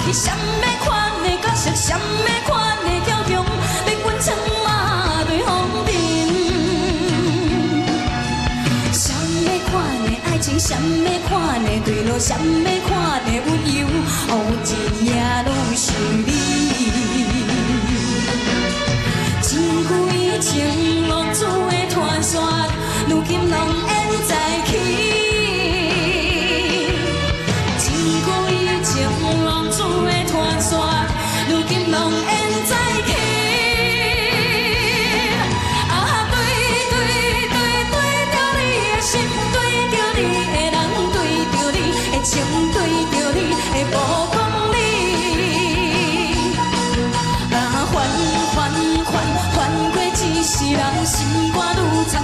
是什么款的角色，什么款的调强，要阮苍马对风尘。什么款的爱情，什么款的对路，什么款的温柔，乌一夜拢是你。千几情浪子的传说，如今拢演在起。千几情浪子的传说，如今拢演在起。啊，对着你的心，对着你的人，对着你的情，对着你的无讲理。啊，还过一世人，心肝愈惨。